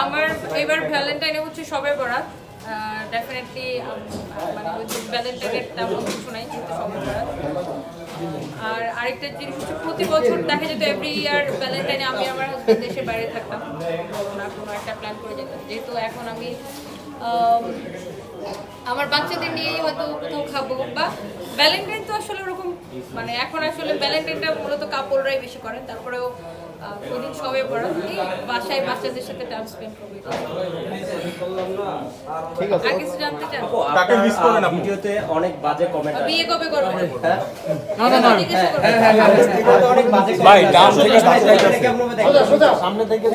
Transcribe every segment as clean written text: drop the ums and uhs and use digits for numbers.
আমার এবার ভ্যালেন্টাইনে হচ্ছে সবে বরাত ডেফিনেটলি মানে ভ্যালেন্টাইনের তেমন কিছু নাই কিন্তু সবে বরাত। আর আরেকটা জিনিস হচ্ছে প্রতি বছর দেখা যেত এভরি ইয়ার ভ্যালেন্টাইনে আমি আমার হাজব্যান্ড দেশের বাইরে থাকতাম, কোনো একটা প্ল্যান করে যেতাম। যেহেতু এখন আমি আমার বাচ্চাদের নিয়েই হয়তো কোথাও খাবো বা ভ্যালেন্টাইন তো আসলে ওরকম মানে এখন আসলে ভ্যালেন্টাইনটা মূলত কাপড়রাই বেশি করেন। তারপরেও ওই দিন সবে বরাত বাসায় বাচ্চাদের সাথে টাইম স্পেন্ড করবো। ঠিক আছে, আর কিছু জানতে চান? তাকে মিস করবেন আপনি। ভিডিওতে অনেক বাজে কমেন্ট আছে। বিয়ে কবে করবেন? না না না, ভিডিওতে অনেক বাজে কমেন্ট ভাই, ডান থেকে বাজে যাইতাছে। সামনে থেকে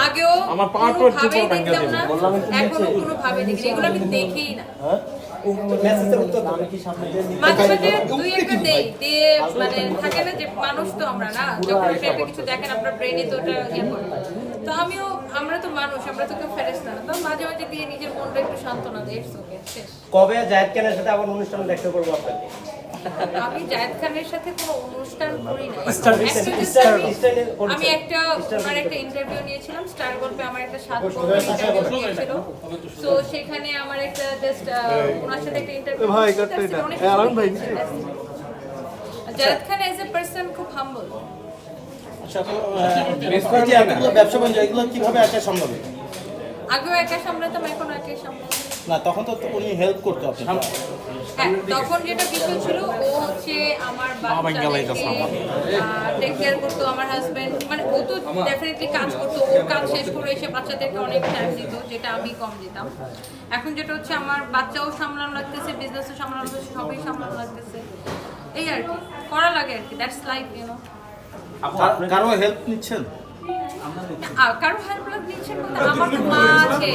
আগেও আমার পাওয়ার কোনো পর ভাবেই চিপর দেখতাম না, বললাম এখনো কোনো ভাবে দেখি না। এগুলো আমি দেখিই না। মেসেজের উত্তর আমি কি সামনে দিয়ে মাঝে মাঝে দুই একটা দেই দিয়ে মানে থাকে না যে মানুষ তো আমরা না, যখন টাইপের কিছু দেখেন আপনার ব্রেনে তো ওটা ইয়ে করে। তো আমরা তো মানুষ, আমরা তো কেউ ফেরেশতা না। তো মাঝে মাঝে দিয়ে নিজের মনটা একটু সান্ত্বনা দেই। ইটস ওকে, শেষ। কবে জায়েদ খানের সাথে আবার অনুষ্ঠান দেখতে করবো আপনাকে? আমি জায়েদ খানের সাথে কোনো অনুষ্ঠান করি না। স্টার আমি একটা ওনার একটা ইন্টারভিউ নিয়েছিলাম স্টার গল্পে, আমার একটা 7 পর্বের ইন্টারভিউ নিয়েছিল। তো সেখানে আমার একটা জাস্ট ওনার সাথে একটা ইন্টারভিউ ভাই, কাটতে এটা। আরাম ভাই। Zayed Khan as a person খুব হাম্বল। ব্যবসা বাণিজ্য এগুলো কিভাবে একা সামলাবে? আগেও একা সামলাতাম, এখন একাই সামলাতাম। না, তখন তো উনি হেল্প করতো আপনাকে। হ্যাঁ, তখন যেটা বিষয় ছিল ও হচ্ছে আমার বাচ্চাদেরকে টেক কেয়ার করতো, আমার হাজবেন্ড মানে ও তো ডেফিনেটলি কাজ করতো। ও কাজ শেষ করে এসে বাচ্চাদেরকে অনেক টাইম দিত, যেটা আমি কম দিতাম। এখন যেটা হচ্ছে আমার বাচ্চাও সামলানো লাগতেছে, বিজনেসও সামলানো লাগতেছে, সবই সামলানো লাগতেছে। এই আর কি করা লাগে আর কি, দ্যাটস লাইফ, ইউ নো। কারো হেল্প নিচ্ছেন? কারো হেল্প নিচ্ছে বলতে আমার তো মা আছে।